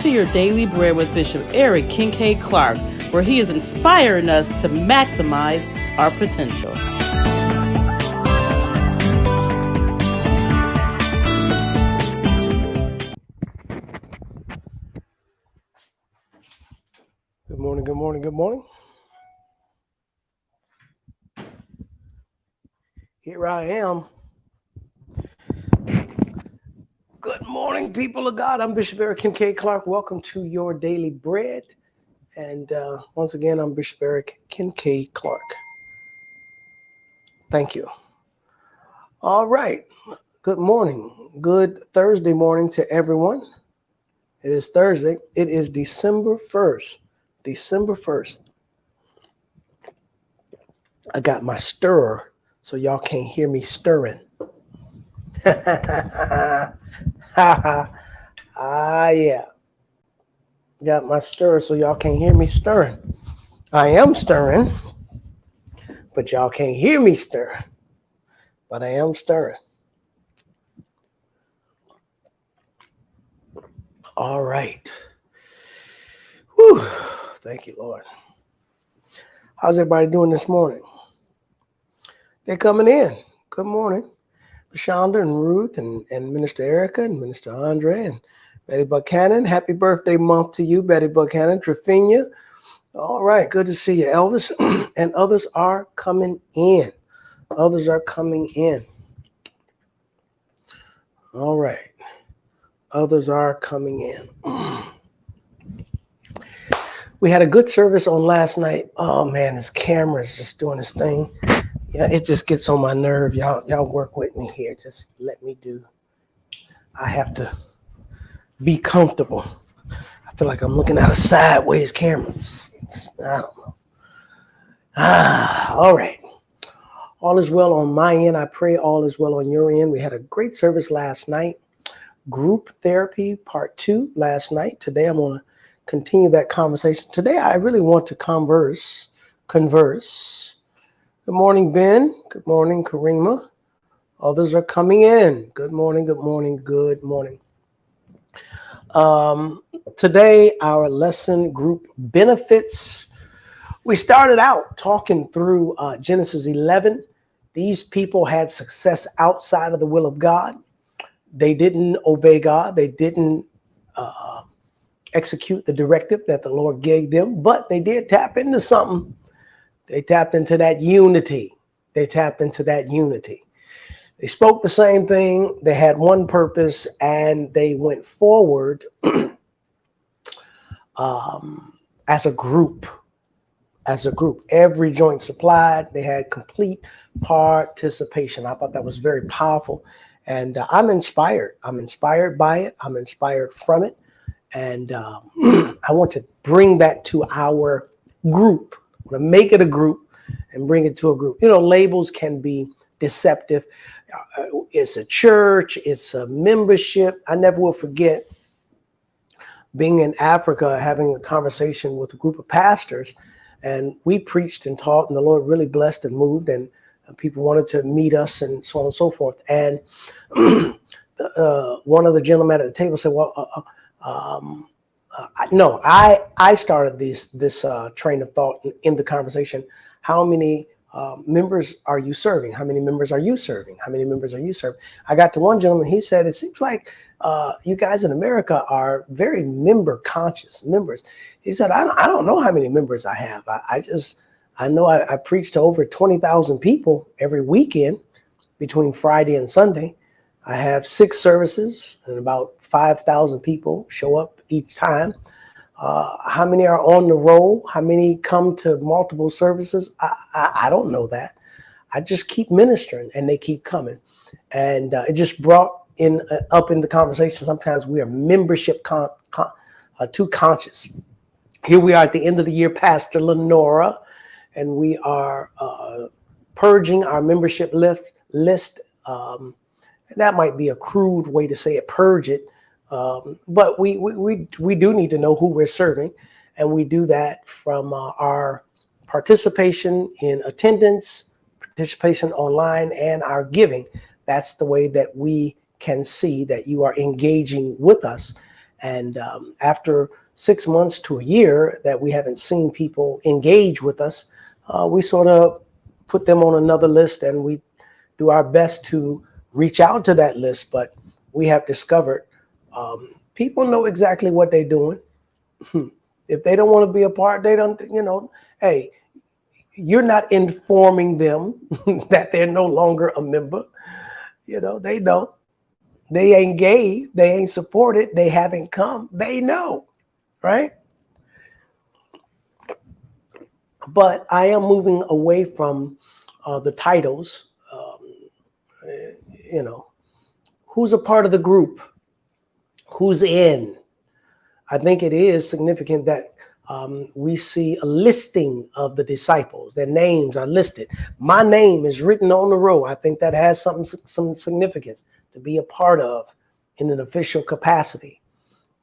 to your Daily Bread with Bishop Eric Kincaid Clark, where he is inspiring us to maximize our potential. Good morning, good morning, good morning. Here I am. Good morning, people of God. I'm Bishop Eric Kincaid Clark. Welcome to your Daily Bread. And once again, I'm Bishop Eric Kincaid Clark. Thank you. All right. Good morning. Good Thursday morning to everyone. It is Thursday. It is December 1st. December 1st. I got my stirrer, so y'all can't hear me stirring. Yeah. Got my stirrer, so y'all can't hear me stirring. I am stirring, but y'all can't hear me stir. But I am stirring. All right. Whew. Thank you, Lord. How's everybody doing this morning? They're coming in. Good morning. LaShonda and Ruth and Minister Erica and Minister Andre and Betty Buchanan. Happy birthday month to you, Betty Buchanan. Trefinia. All right. Good to see you, Elvis. And others are coming in. Others are coming in. All right. Others are coming in. We had a good service on last night. Oh man, this camera is just doing this thing. Yeah, it just gets on my nerve. Y'all work with me here. Just let me do. I have to be comfortable. I feel like I'm looking at a sideways camera. I don't know. All right. All is well on my end. I pray all is well on your end. We had a great service last night. Group therapy part 2 last night. Today I'm going to continue that conversation. Today I really want to converse. Good morning, Ben. Good morning, Karima. Others are coming in. Good morning, good morning, good morning. Today, our lesson group benefits. We started out talking through Genesis 11. These people had success outside of the will of God. They didn't obey God. They didn't execute the directive that the Lord gave them, but they did tap into something. They tapped into that unity. They spoke the same thing. They had one purpose, and they went forward as a group. Every joint supplied. They had complete participation. I thought that was very powerful. And I'm inspired. I'm inspired by it. I'm inspired from it. And I want to bring that to our group. I'm going to make it a group and bring it to a group. You know, labels can be deceptive. It's a church. It's a membership. I never will forget being in Africa, having a conversation with a group of pastors. And we preached and taught, and the Lord really blessed and moved. And people wanted to meet us and so on and so forth. And one of the gentlemen at the table said, well, no, I started this train of thought in the conversation. How many members are you serving? How many members are you serving? How many members are you serving? I got to one gentleman. He said, it seems like you guys in America are very member conscious members. He said, I don't know how many members I have. I know I preach to over 20,000 people every weekend between Friday and Sunday. I have 6 services and about 5,000 people show up each time. How many are on the roll? How many come to multiple services? I don't know that. I just keep ministering and they keep coming. And it just brought up in the conversation. Sometimes we are membership too conscious. Here we are at the end of the year, Pastor Lenora, and we are purging our membership list. That might be a crude way to say it, purge it. But we do need to know who we're serving. And we do that from our participation in attendance, participation online, and our giving. That's the way that we can see that you are engaging with us. And after 6 months to a year that we haven't seen people engage with us, we sort of put them on another list, and we do our best to reach out to that list. But we have discovered people know exactly what they're doing. If they don't want to be a part, they don't, hey, you're not informing them that they're no longer a member. They know. They ain't gave, they ain't supported, they haven't come, they know, right? But I am moving away from the titles. Who's a part of the group? Who's in? I think it is significant that we see a listing of the disciples. Their names are listed. My name is written on the roll. I think that has some significance to be a part of in an official capacity.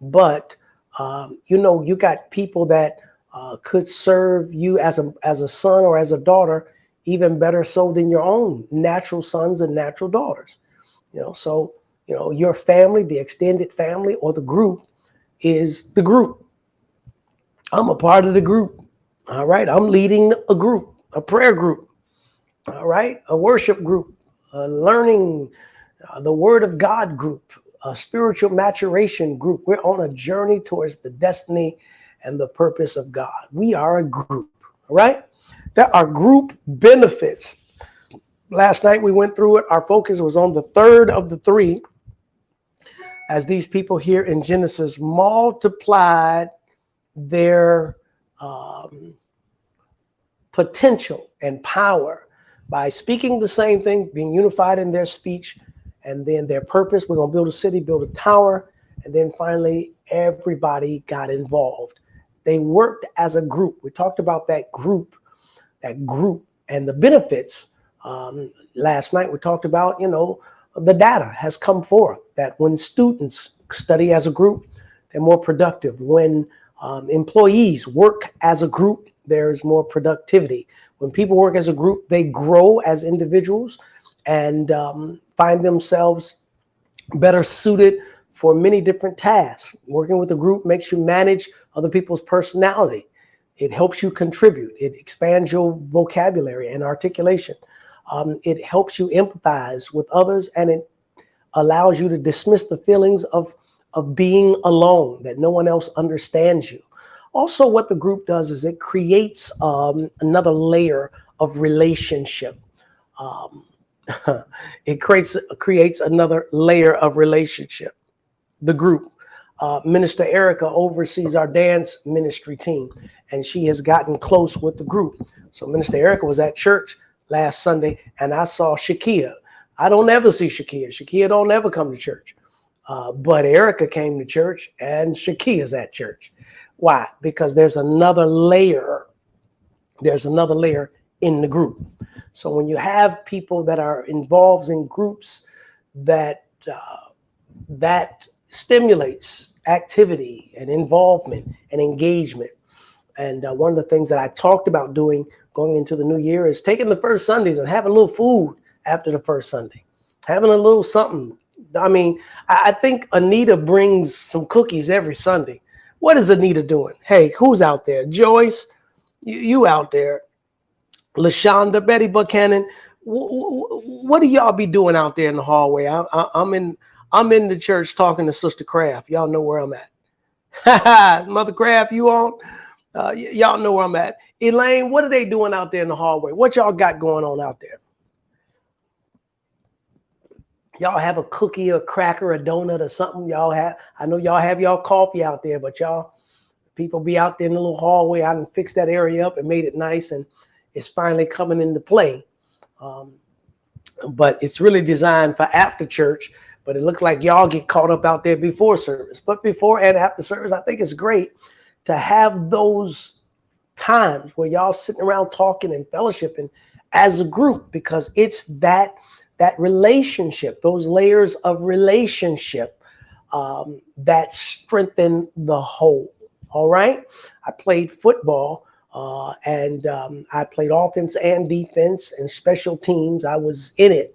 But you got people that could serve you as a son or as a daughter even better so than your own natural sons and natural daughters. So your family, the extended family or the group is the group. I'm a part of the group. All right. I'm leading a group, a prayer group. All right. A worship group, a learning the Word of God group, a spiritual maturation group. We're on a journey towards the destiny and the purpose of God. We are a group. All right. There are group benefits. Last night we went through it. Our focus was on the third of the three, as these people here in Genesis multiplied their potential and power by speaking the same thing, being unified in their speech, and then their purpose. We're going to build a city, build a tower, and then finally everybody got involved. They worked as a group. We talked about that group and the benefits. Last night we talked about, the data has come forth that when students study as a group, they're more productive. When employees work as a group, there's more productivity. When people work as a group, they grow as individuals and find themselves better suited for many different tasks. Working with a group makes you manage other people's personality. It helps you contribute. It expands your vocabulary and articulation. It helps you empathize with others, and it allows you to dismiss the feelings of being alone, that no one else understands you. Also, what the group does is it creates another layer of relationship. It creates another layer of relationship. The group. Minister Erica oversees our dance ministry team, and she has gotten close with the group. So Minister Erica was at church last Sunday, and I saw Shakia. I don't ever see Shakia. Shakia don't ever come to church. But Erica came to church, and Shakia's at church. Why? Because there's another layer. There's another layer in the group. So when you have people that are involved in groups, that stimulates activity and involvement and engagement. And one of the things that I talked about doing going into the new year is taking the first Sundays and having a little food after the first Sunday, having a little something. I mean, I think Anita brings some cookies every Sunday. What is Anita doing? Hey, who's out there? Joyce, you out there. LaShonda, Betty Buchanan, what do y'all be doing out there in the hallway? I'm in the church talking to Sister Craft. Y'all know where I'm at. Mother Craft, you on? Y'all know where I'm at. Elaine, what are they doing out there in the hallway? What y'all got going on out there? Y'all have a cookie, a cracker, a donut, or something y'all have. I know y'all have y'all coffee out there, but people be out there in the little hallway. I done fixed that area up and made it nice, and it's finally coming into play. But it's really designed for after church, but it looks like y'all get caught up out there before service. But before and after service, I think it's great to have those times where y'all sitting around talking and fellowshipping as a group, because it's that relationship, those layers of relationship that strengthen the whole. All right. I played football and I played offense and defense and special teams. I was in it.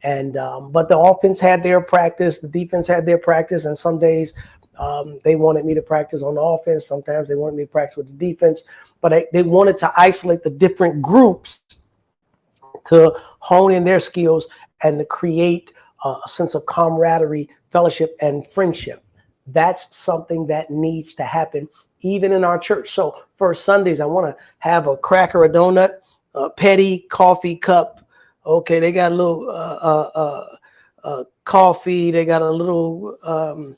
And but the offense had their practice, the defense had their practice, and some days They wanted me to practice on the offense. Sometimes they wanted me to practice with the defense, but they wanted to isolate the different groups to hone in their skills and to create a sense of camaraderie, fellowship, and friendship. That's something that needs to happen even in our church. So first Sundays, I want to have a cracker, a donut, a petty coffee cup. Okay, they got a little coffee. They got a little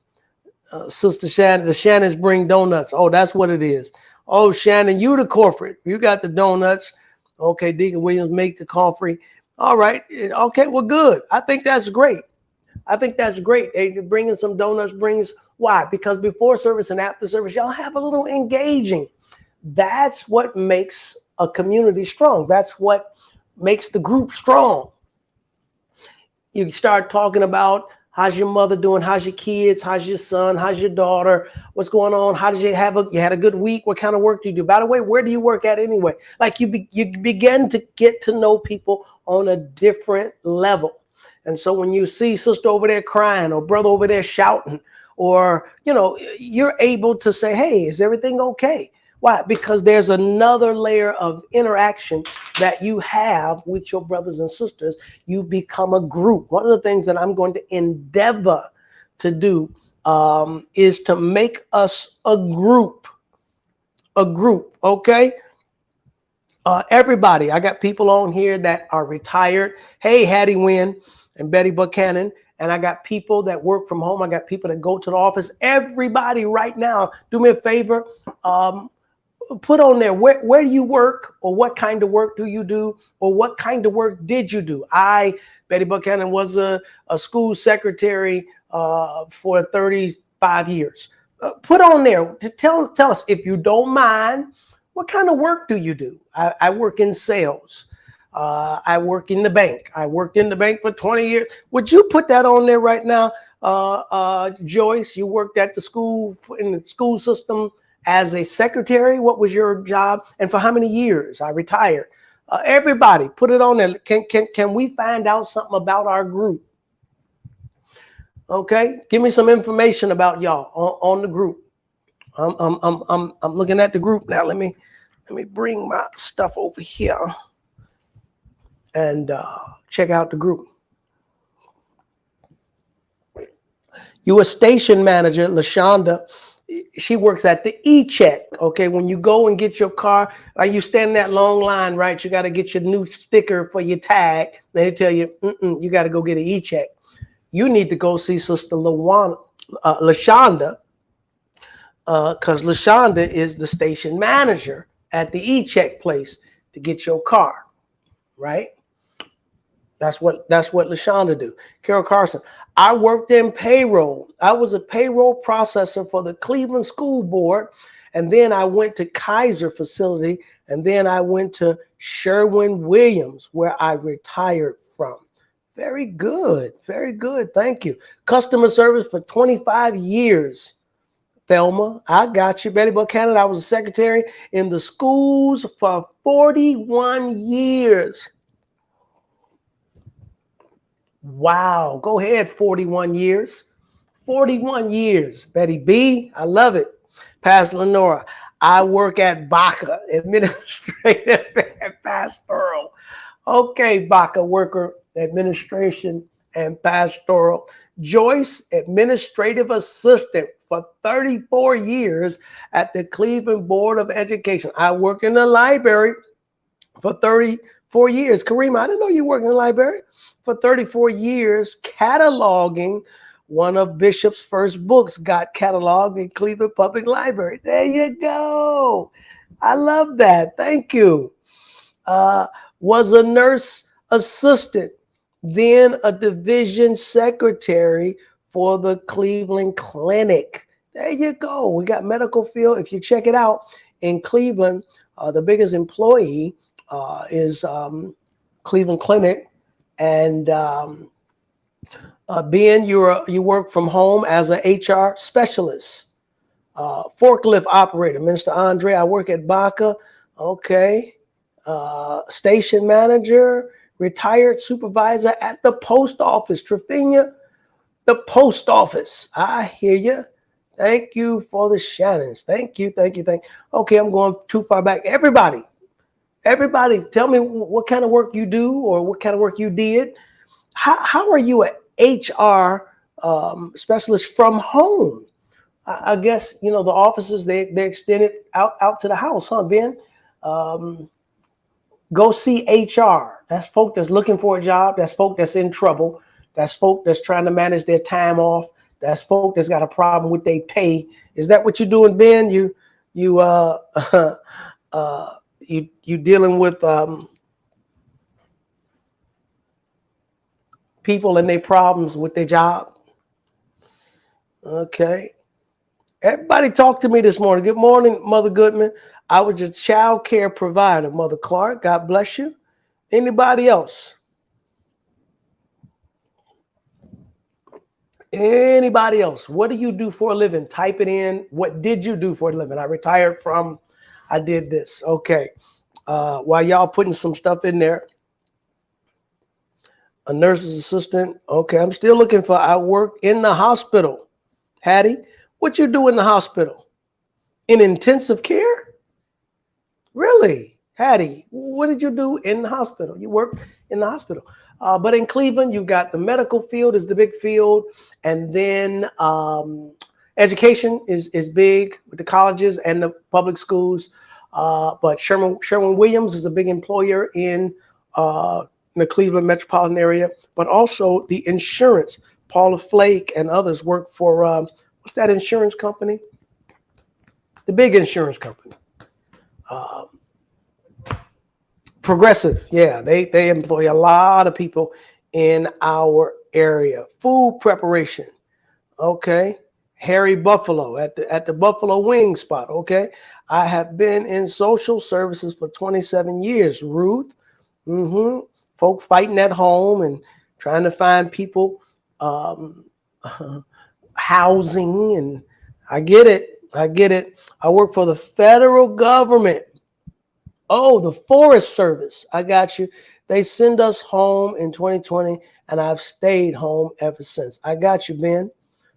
Sister Shannon. The Shannons bring donuts. Oh, that's what it is. Oh, Shannon, you the corporate. You got the donuts. Okay, Deacon Williams make the coffee. All right. Okay, well, good. I think that's great. I think that's great. Hey, bringing some donuts brings, why? Because before service and after service, y'all have a little engaging. That's what makes a community strong. That's what makes the group strong. You start talking about, how's your mother doing? How's your kids? How's your son? How's your daughter? What's going on? How did you had a good week? What kind of work do you do? By the way, where do you work at anyway? Like you begin to get to know people on a different level. And so when you see sister over there crying or brother over there shouting, or, you're able to say, hey, is everything okay? Why? Because there's another layer of interaction that you have with your brothers and sisters. You become a group. One of the things that I'm going to endeavor to do is to make us a group. Okay? Everybody, I got people on here that are retired. Hey, Hattie Wynn and Betty Buchanan. And I got people that work from home. I got people that go to the office. Everybody right now, do me a favor. Put on there, where do you work, or what kind of work do you do, or what kind of work did you do? Betty Buchanan, was a school secretary for 35 years. Put on there to tell us, if you don't mind, what kind of work do you do? I work in sales. I work in the bank. I worked in the bank for 20 years. Would you put that on there right now? Joyce, you worked at the school, in the school system as a secretary. What was your job? And for how many years? I retired. Everybody, put it on there. Can we find out something about our group? Okay, give me some information about y'all on the group. I'm looking at the group now. Let me bring my stuff over here and check out the group. You a station manager, LaShonda. She works at the e-check. Okay, when you go and get your car, you stand in that long line, right? You got to get your new sticker for your tag. They tell you, you got to go get an e-check. You need to go see Sister LaShonda, because LaShonda is the station manager at the e-check place to get your car, right? That's what LaShonda do. Carol Carson. I worked in payroll. I was a payroll processor for the Cleveland School Board. And then I went to Kaiser facility. And then I went to Sherwin-Williams, where I retired from. Very good. Very good. Thank you. Customer service for 25 years. Thelma, I got you. Betty Buchanan, I was a secretary in the schools for 41 years. Wow. Go ahead, 41 years. 41 years. Betty B, I love it. Pastor Lenora, I work at Baca, administrative and pastoral. Okay, Baca worker, administration and pastoral. Joyce, administrative assistant for 34 years at the Cleveland Board of Education. I worked in the library for 34 years. Karima, I didn't know you worked in the library. For 34 years, cataloging one of Bishop's first books, got cataloged in Cleveland Public Library. There you go. I love that. Thank you. Was a nurse assistant, then a division secretary for the Cleveland Clinic. There you go. We got medical field. If you check it out in Cleveland, the biggest employee is Cleveland Clinic. And Ben, you work from home as an HR specialist, forklift operator. Minister Andre, I work at Baca. Okay, station manager, retired supervisor at the post office. Trevina, the post office. I hear you. Thank you for the Shannons. Thank you, thank you, thank you. Okay, I'm going too far back. Everybody, tell me what kind of work you do or what kind of work you did. How are you an HR specialist from home? I guess, the offices, they extend it out to the house, huh, Ben? Um, Go see HR. That's folk that's looking for a job. That's folk that's in trouble. That's folk that's trying to manage their time off. That's folk that's got a problem with their pay. Is that what you're doing, Ben? You you dealing with people and their problems with their job? Okay. Everybody talk to me this morning. Good morning, Mother Goodman. I was your child care provider, Mother Clark. God bless you. Anybody else? Anybody else? What do you do for a living? Type it in. What did you do for a living? I retired from, I did this. Okay. While y'all putting some stuff in there. A nurse's assistant. Okay. I'm still looking for, I work in the hospital. Hattie, what you do in the hospital? In intensive care? Really? Hattie, what did you do in the hospital? You work in the hospital. But in Cleveland, you've got the medical field is the big field. And then education is big with the colleges and the public schools. But Sherwin-Williams is a big employer in the Cleveland metropolitan area. But also the insurance. Paula Flake and others work for, what's that insurance company? The big insurance company. Progressive, yeah, they employ a lot of people in our area. Food preparation, okay. Harry Buffalo at the Buffalo Wing Spot, okay. I have been in social services for 27 years. Ruth, folk fighting at home and trying to find people housing, and I get it. I work for the federal government. Oh, the Forest Service. I got you. They send us home in 2020, and I've stayed home ever since. I got you, Ben.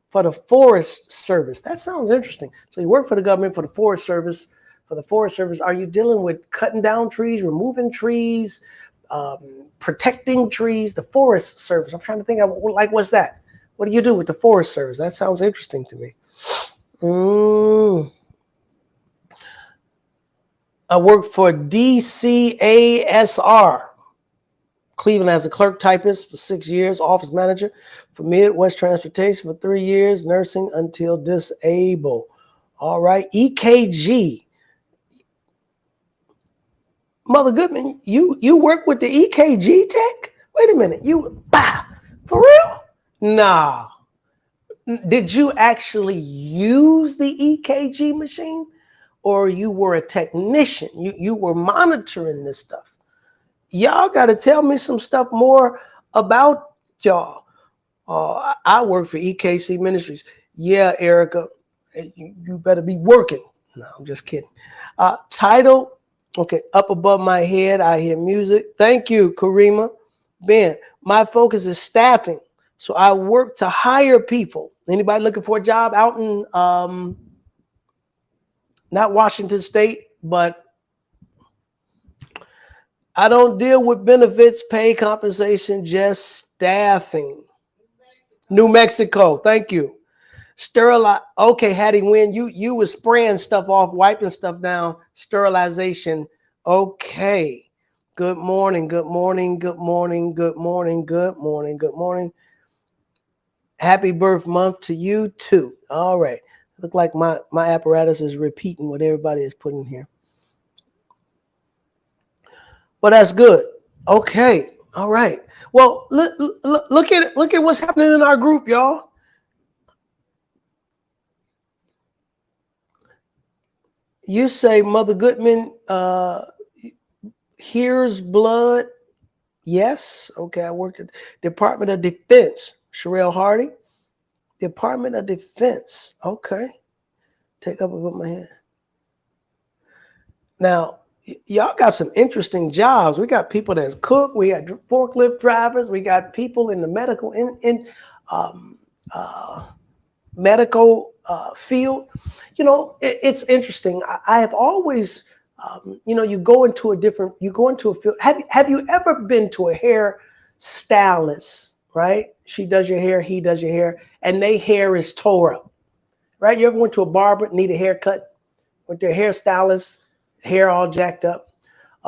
For the Forest Service. That sounds interesting. So you work for the government, for the Forest Service. For the Forest Service, are you dealing with cutting down trees, removing trees, protecting trees? The Forest Service. I'm trying to think of, like, what's that? What do you do with the Forest Service? That sounds interesting to me. I work for DCASR, Cleveland, as a clerk typist for 6 years, office manager for Midwest Transportation for 3 years, nursing until disabled. All right, EKG. Mother Goodman, you work with the EKG tech? Wait a minute, for real? Nah. Did you actually use the EKG machine? Or you were a technician, you were monitoring this stuff? Y'all got to tell me some stuff more about y'all. I work for EKC Ministries. Yeah, Erica, you better be working. No, I'm just kidding. Title, okay, up above my head, I hear music. Thank you, Karima. Ben, my focus is staffing. So I work to hire people. Anybody looking for a job out in not Washington State, but I don't deal with benefits, pay, compensation, just staffing. New Mexico, thank you. Sterilize. Okay, Hattie Wynn, you was spraying stuff off, wiping stuff down. Sterilization. Okay. Good morning. Good morning. Good morning. Good morning. Good morning. Good morning. Happy birth month to you too. All right. Look like my apparatus is repeating what everybody is putting here. But that's good. Okay. All right. Well, look at what's happening in our group, y'all. You say, Mother Goodman, here's blood. Yes. Okay. I worked at Department of Defense. Sherelle Hardy. Department of Defense. Okay. Take up above my head. Now, y'all got some interesting jobs. We got people that's cook. We got forklift drivers. We got people in the medical medical field, you know, it's interesting. I have always, you know, you go into a field. Have you ever been to a hair stylist, right? She does your hair, he does your hair, and their hair is tore up, right? You ever went to a barber, need a haircut, went to a hairstylist, hair all jacked up?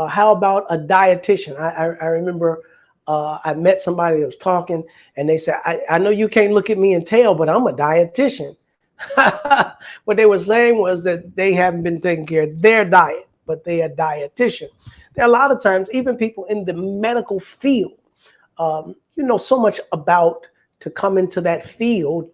How about a dietitian? I remember I met somebody that was talking, and they said, I know you can't look at me and tell, but I'm a dietitian. What they were saying was that they haven't been taking care of their diet, but they are a dietitian. There are a lot of times, even people in the medical field, you know so much about to come into that field,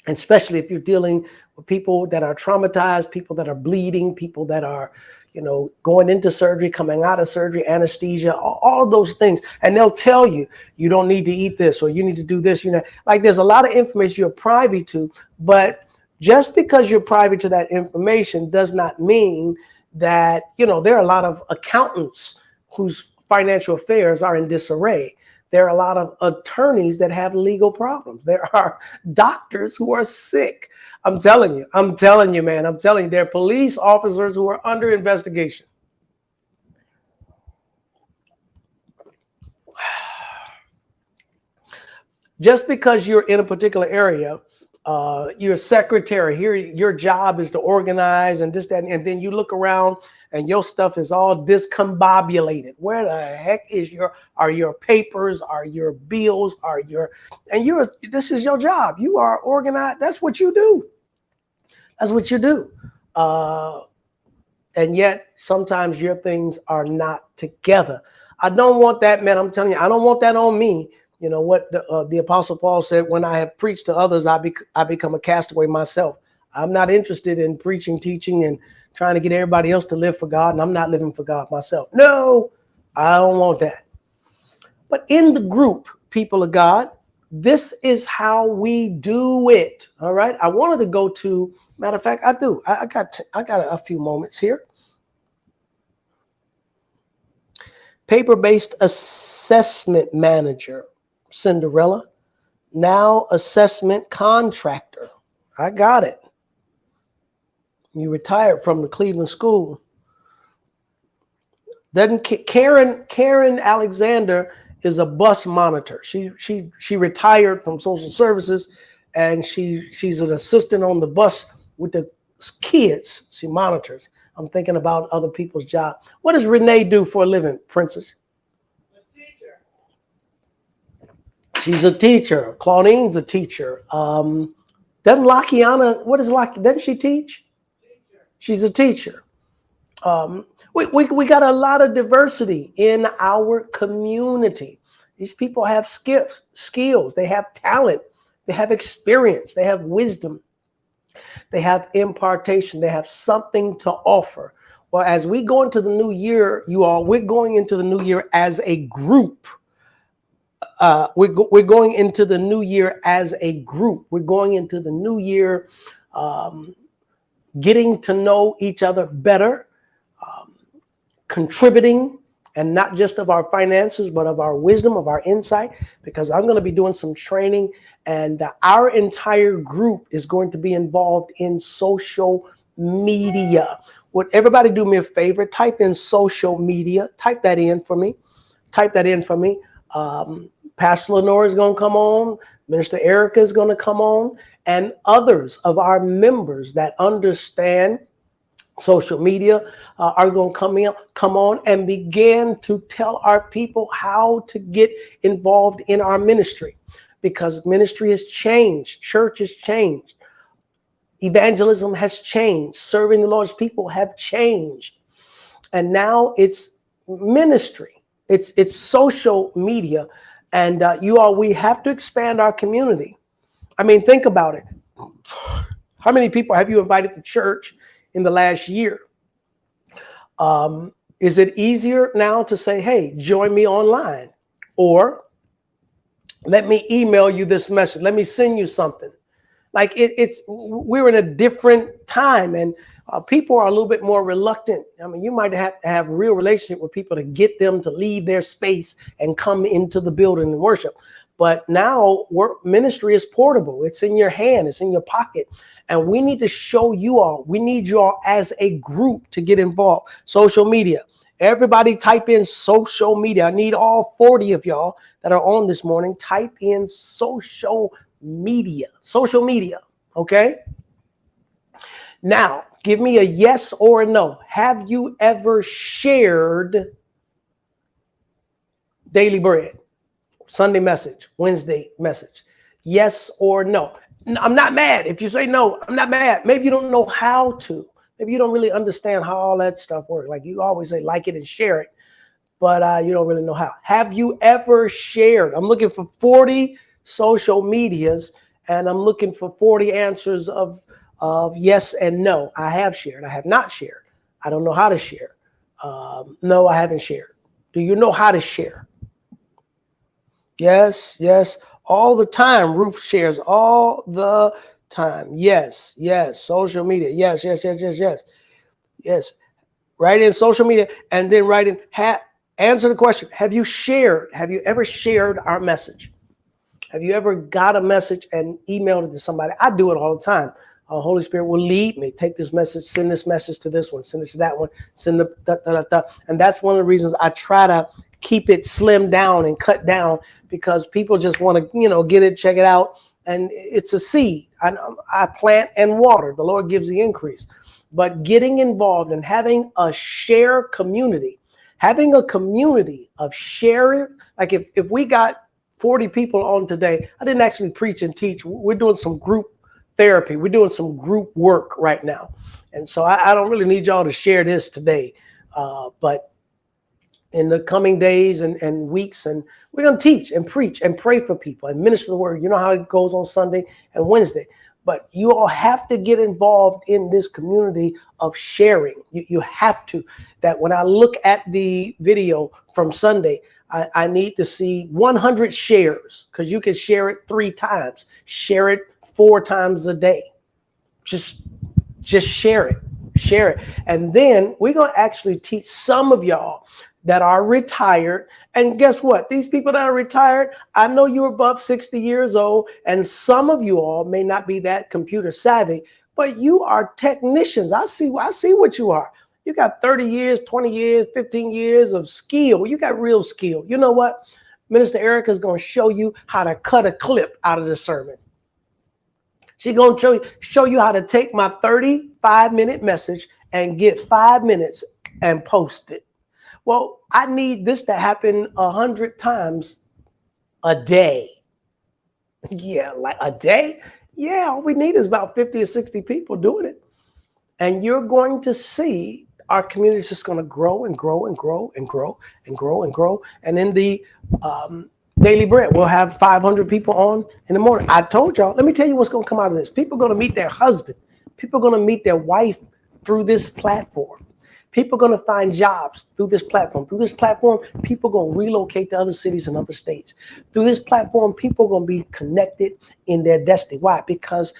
and especially if you're dealing with people that are traumatized, people that are bleeding, people that are, you know, going into surgery, coming out of surgery, anesthesia, all of those things. And they'll tell you, you don't need to eat this, or you need to do this. You know, like there's a lot of information you're privy to, but just because you're privy to that information does not mean that, you know, there are a lot of accountants whose financial affairs are in disarray. There are a lot of attorneys that have legal problems. There are doctors who are sick. I'm telling you, man, I'm telling you, there are police officers who are under investigation. Just because you're in a particular area, you're a secretary here, your job is to organize and this, that, and then you look around and your stuff is all discombobulated. Where the heck are your papers, are your bills, this is your job. You are organized. That's what you do. That's what you do. And yet sometimes your things are not together. I don't want that, man. I'm telling you, I don't want that on me. You know what the Apostle Paul said, when I have preached to others, I become a castaway myself. I'm not interested in preaching, teaching, and trying to get everybody else to live for God, and I'm not living for God myself. No, I don't want that. But in the group, people of God, this is how we do it. All right. I wanted to go to, matter of fact, I do. I got a few moments here. Paper-based assessment manager, Cinderella. Now assessment contractor. I got it. You retired from the Cleveland School. Then Karen Alexander is a bus monitor. She retired from social services, and she's an assistant on the bus with the kids. She monitors. I'm thinking about other people's job. What does Renee do for a living, Princess? A teacher. She's a teacher. Claudine's a teacher. Doesn't Lakiana, doesn't she teach? Teacher. She's a teacher. We got a lot of diversity in our community. These people have skills, they have talent, they have experience, they have wisdom, they have impartation, they have something to offer. Well, as we go into the new year, we're going into the new year as a group. We're going into the new year as a group. We're going into the new year getting to know each other better, contributing, and not just of our finances, but of our wisdom, of our insight, because I'm going to be doing some training, and our entire group is going to be involved in social media. Would everybody do me a favor? Type in social media. Type that in for me. Pastor Lenore is going to come on. Minister Erica is going to come on, and others of our members that understand social media are going to come on and begin to tell our people how to get involved in our ministry, because ministry has changed, church has changed, evangelism has changed, serving the Lord's people have changed, and now it's ministry, it's social media, and we have to expand our community. I mean, think about it. How many people have you invited to church in the last year? Is it easier now to say, hey, join me online, or let me email you this message, let me send you something? Like we're in a different time, and people are a little bit more reluctant. I mean, you might have to have a real relationship with people to get them to leave their space and come into the building and worship. But now ministry is portable. It's in your hand. It's in your pocket. And we need to show you all. We need you all as a group to get involved. Social media. Everybody type in social media. I need all 40 of y'all that are on this morning. Type in social media. Social media. Okay? Now, give me a yes or a no. Have you ever shared daily bread, Sunday message, Wednesday message? Yes or no? I'm not mad. If you say no, I'm not mad. Maybe you don't know how to. Maybe you don't really understand how all that stuff works. Like you always say, like it and share it, but you don't really know how. Have you ever shared? I'm looking for 40 social medias, and I'm looking for 40 answers of yes and no. I have shared. I have not shared. I don't know how to share. No, I haven't shared. Do you know how to share? Yes, yes. All the time. Ruth shares all the time. Yes, yes. Social media. Yes, yes, yes, yes, yes. Yes. Write in social media and then write in, answer the question. Have you ever shared our message? Have you ever got a message and emailed it to somebody? I do it all the time. Holy Spirit will lead me. Take this message, send this message to this one, send it to that one, send the. And that's one of the reasons I try to keep it slimmed down and cut down, because people just want to, get it, check it out. And it's a seed. I plant and water. The Lord gives the increase. But getting involved and having a share community, having a community of sharing, like if we got 40 people on today, I didn't actually preach and teach. We're doing some group therapy. We're doing some group work right now. And so I don't really need y'all to share this today. But in the coming days and weeks, and we're going to teach and preach and pray for people and minister the word. You know how it goes on Sunday and Wednesday. But you all have to get involved in this community of sharing. You have to. That when I look at the video from Sunday, I need to see 100 shares, because you can share it 3 times. Share it 4 times a day. Just share it. Share it. And then we're going to actually teach some of y'all that are retired. And guess what? These people that are retired, I know you're above 60 years old, and some of you all may not be that computer savvy, but you are technicians. I see what you are. You got 30 years, 20 years, 15 years of skill. You got real skill. You know what? Minister Erica is going to show you how to cut a clip out of the sermon. She's going to show you how to take my 35-minute message and get 5 minutes and post it. Well, I need this to happen 100 times a day. Yeah, like a day? Yeah, all we need is about 50 or 60 people doing it. And you're going to see our community is just going to grow and grow and grow and grow and grow and grow. And in the Daily Bread, we'll have 500 people on in the morning. I told y'all, let me tell you what's going to come out of this. People are going to meet their husband. People are going to meet their wife through this platform. People are going to find jobs through this platform. Through this platform, people are going to relocate to other cities and other states. Through this platform, people are going to be connected in their destiny. Why? Because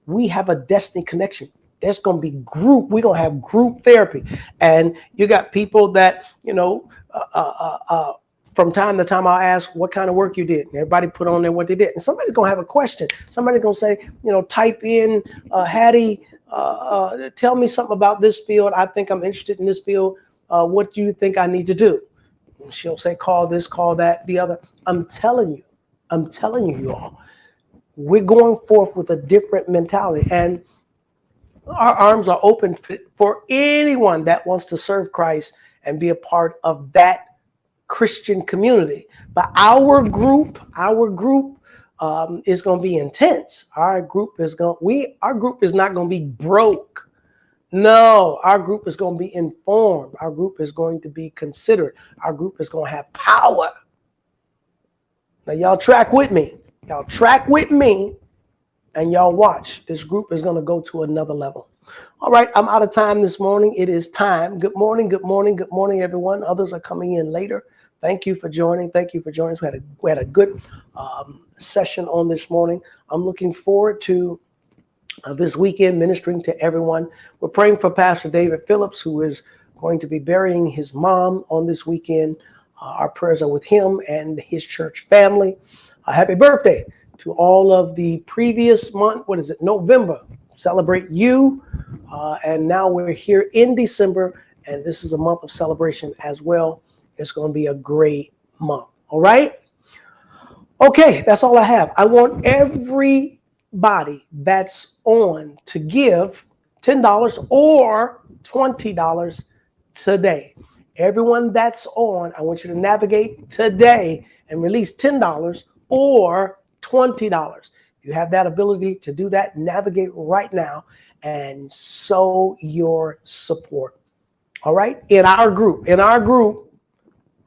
we have a destiny connection. There's going to be group. We're going to have group therapy. And you got people that, from time to time, I'll ask what kind of work you did. And everybody put on there what they did. And somebody's going to have a question. Somebody's going to say, type in, Hattie, tell me something about this field. I think I'm interested in this field. What do you think I need to do? And she'll say, call this, call that, the other. I'm telling you, you all, we're going forth with a different mentality. And our arms are open for anyone that wants to serve Christ and be a part of that Christian community. But our group is going to be intense. Our group is not going to be broke. No, our group is going to be informed. Our group is going to be considerate. Our group is going to have power. Now, y'all track with me. And y'all watch. This group is going to go to another level. All right, I'm out of time this morning. It is time. Good morning, everyone. Others are coming in later. Thank you for joining. us. We had a good session on this morning. I'm looking forward to this weekend ministering to everyone. We're praying for Pastor David Phillips, who is going to be burying his mom on this weekend. Our prayers are with him and his church family. A happy birthday to all of the previous month. What is it? November. Celebrate you. And now we're here in December, and this is a month of celebration as well. It's going to be a great month. All right. Okay, that's all I have. I want everybody that's on to give $10 or $20 today. Everyone that's on, I want you to navigate today and release $10 or $20. You have that ability to do that. Navigate right now and sow your support. All right, in our group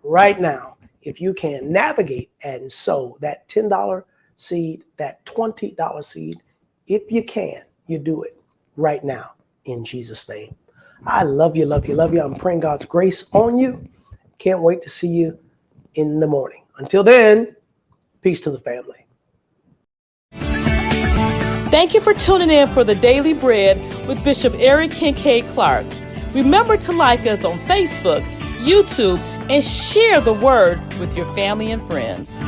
right now. If you can navigate and sow that $10 seed, that $20 seed, if you can, you do it right now in Jesus' name. I love you, love you, love you. I'm praying God's grace on you. Can't wait to see you in the morning. Until then, peace to the family. Thank you for tuning in for the Daily Bread with Bishop Eric Kincaid Clark. Remember to like us on Facebook, YouTube, and share the word with your family and friends.